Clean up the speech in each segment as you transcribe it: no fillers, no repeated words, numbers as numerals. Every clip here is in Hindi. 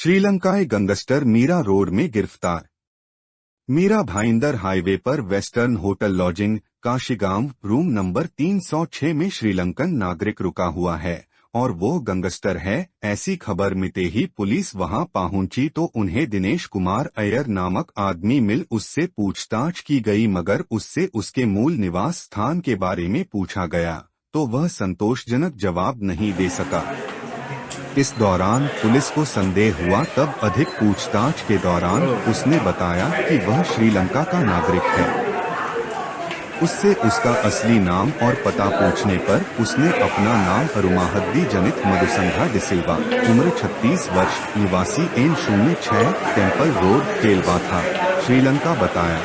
श्रीलंकाई गैंगस्टर मीरा रोड में गिरफ्तार। मीरा भाईंदर हाईवे पर western hotel lodging Kashigaon room number 306 में श्रीलंकन नागरिक रुका हुआ है और वो गैंगस्टर है। ऐसी खबर मिलते ही पुलिस वहां पहुंची तो उन्हें दिनेश कुमार अय्यर नामक आदमी मिल उससे पूछताछ की गई, मगर उससे उसके मूल निवास स्थान के बारे में पूछा गया तो वह संतोषजनक जवाब नहीं दे सका। इस दौरान पुलिस को संदेह हुआ, तब अधिक पूछताछ के दौरान उसने बताया कि वह श्रीलंका का नागरिक है। उससे उसका असली नाम और पता पूछने पर उसने अपना नाम अरुमाहद्दी जनित मधुसंधा डिसिल्वा, उम्र 36 वर्ष, निवासी N06 टेम्पल रोड केलवा था, श्रीलंका बताया।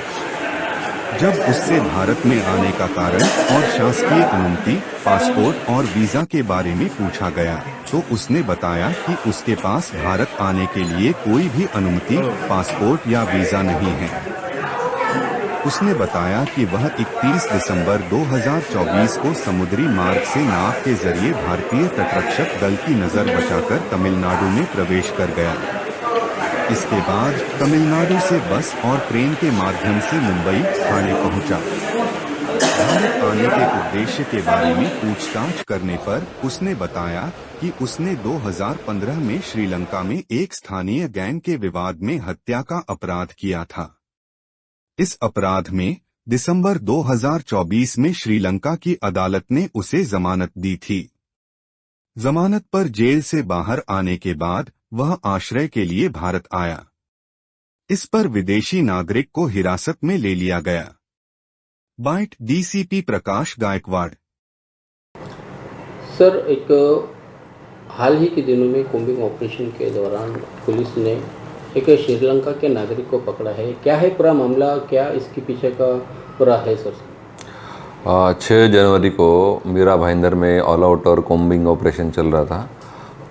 जब उससे भारत में आने का कारण और शासकीय अनुमति, पासपोर्ट और वीजा के बारे में पूछा गया तो उसने बताया कि उसके पास भारत आने के लिए कोई भी अनुमति, पासपोर्ट या वीजा नहीं है। उसने बताया कि वह 31 दिसंबर 2024 को समुद्री मार्ग से नाव के जरिए भारतीय तटरक्षक दल की नजर बचाकर तमिलनाडु में प्रवेश कर गया। इसके बाद तमिलनाडु से बस और ट्रेन के माध्यम से मुंबई थाने पहुंचा। भारत आने के उद्देश्य के बारे में पूछताछ करने पर उसने बताया कि उसने 2015 में श्रीलंका में एक स्थानीय गैंग के विवाद में हत्या का अपराध किया था। इस अपराध में दिसंबर 2024 में श्रीलंका की अदालत ने उसे जमानत दी थी। जमानत पर जेल से बाहर आने के बाद वह आश्रय के लिए भारत आया। इस पर विदेशी नागरिक को हिरासत में ले लिया गया। बाइट डीसीपी प्रकाश गायकवाड़। सर, एक हाल ही के दिनों में कोम्बिंग ऑपरेशन के दौरान पुलिस ने एक श्रीलंका के नागरिक को पकड़ा है। क्या है पूरा मामला, क्या इसके पीछे का पूरा है सर? 6 जनवरी को मीरा भाईंदर में ऑल आउट और कोम्बिंग ऑपरेशन चल रहा था।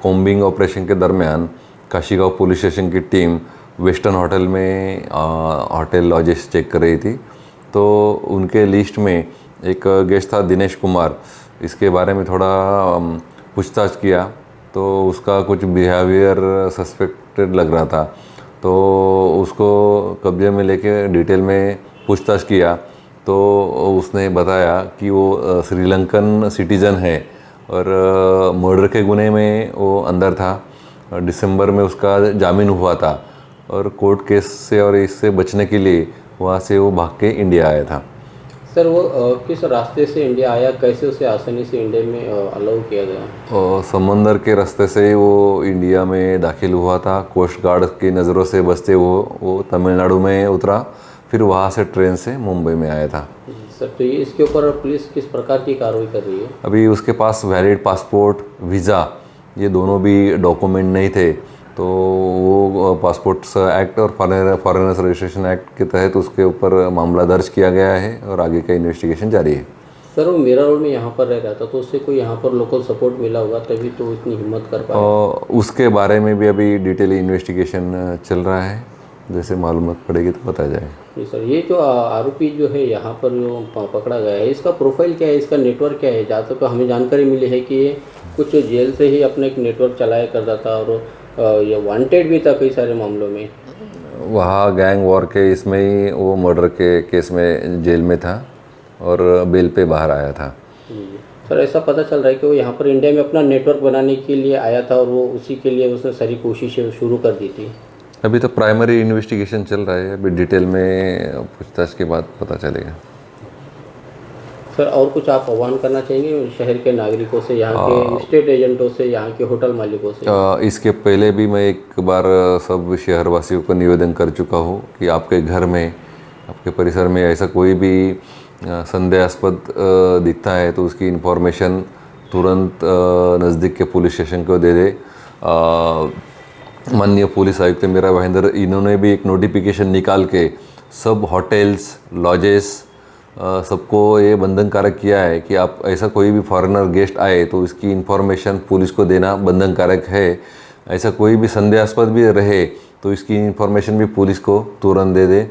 कोम्बिंग ऑपरेशन के दरमियान काशीगांव पुलिस स्टेशन की टीम वेस्टर्न होटल में होटल लॉजेस चेक कर रही थी, तो उनके लिस्ट में एक गेस्ट था दिनेश कुमार। इसके बारे में थोड़ा पूछताछ किया तो उसका कुछ बिहेवियर सस्पेक्टेड लग रहा था, तो उसको कब्जे में लेके डिटेल में पूछताछ किया तो उसने बताया कि वो श्रीलंकन सिटीज़न है और मर्डर के गुने में वो अंदर था। दिसंबर में उसका जामीन हुआ था और कोर्ट केस से और इससे बचने के लिए वहाँ से वो भाग के इंडिया आया था। सर, वो किस रास्ते से इंडिया आया, कैसे उसे आसानी से इंडिया में अलाउ किया गया? समंदर के रास्ते से वो इंडिया में दाखिल हुआ था। कोस्ट गार्ड की नज़रों से बचते वो तमिलनाडु में उतरा, फिर वहाँ से ट्रेन से मुंबई में आया था। सर, तो ये इसके ऊपर पुलिस किस प्रकार की कार्रवाई कर रही है? अभी उसके पास वैलिड पासपोर्ट, वीज़ा, ये दोनों भी डॉक्यूमेंट नहीं थे, तो वो पासपोर्ट्स एक्ट और फॉरेनर्स रजिस्ट्रेशन एक्ट के तहत उसके ऊपर मामला दर्ज किया गया है और आगे का इन्वेस्टिगेशन जारी है। सर, वो मीरा रोड में यहाँ पर रह रहा था, तो उससे कोई यहाँ पर लोकल सपोर्ट मिला होगा तभी तो इतनी हिम्मत कर पाया। उसके बारे में भी अभी डिटेल इन्वेस्टिगेशन चल रहा है, जैसे मालूमात पड़ेगी तो बताया जाएगा। जी सर, ये जो आरोपी जो है यहाँ पर जो पकड़ा गया है, इसका प्रोफाइल क्या है, इसका नेटवर्क क्या है? जहाँ तक हमें जानकारी मिली है कि ये कुछ जेल से ही अपना एक नेटवर्क चलाया करता था और ये वांटेड भी था कई सारे मामलों में। वहाँ गैंग वॉर के इसमें ही वो मर्डर के केस में जेल में था और बेल पे बाहर आया था। सर, ऐसा पता चल रहा है कि वो यहाँ पर इंडिया में अपना नेटवर्क बनाने के लिए आया था और वो उसी के लिए उसने सारी कोशिशें शुरू कर दी थी। अभी तो प्राइमरी इन्वेस्टिगेशन चल रहा है, अभी डिटेल में पूछताछ के बाद पता चलेगा। सर, और कुछ आप आह्वान करना चाहेंगे शहर के नागरिकों से, यहाँ के स्टेट एजेंटों से, यहाँ के होटल मालिकों से? इसके पहले भी मैं एक बार सब शहरवासियों को निवेदन कर चुका हूँ कि आपके घर में, आपके परिसर में ऐसा कोई भी संदेहास्पद दिखता है तो उसकी इन्फॉर्मेशन तुरंत नज़दीक के पुलिस स्टेशन को दे दे। माननीय पुलिस आयुक्त मीरा भाईंदर, इन्होंने भी एक नोटिफिकेशन निकाल के सब होटल्स, लॉजेस सबको ये बंधनकारक किया है कि आप ऐसा कोई भी फॉरेनर गेस्ट आए तो इसकी इन्फॉर्मेशन पुलिस को देना बंधनकारक है। ऐसा कोई भी संदेहास्पद भी रहे तो इसकी इन्फॉर्मेशन भी पुलिस को तुरंत दे दे।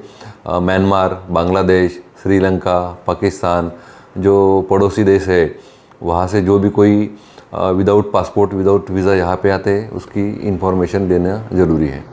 म्यांमार, बांग्लादेश, श्रीलंका, पाकिस्तान जो पड़ोसी देश है, वहाँ से जो भी कोई विदाउट पासपोर्ट विदाउट वीज़ा यहाँ पे आते हैं उसकी इन्फॉर्मेशन लेना ज़रूरी है।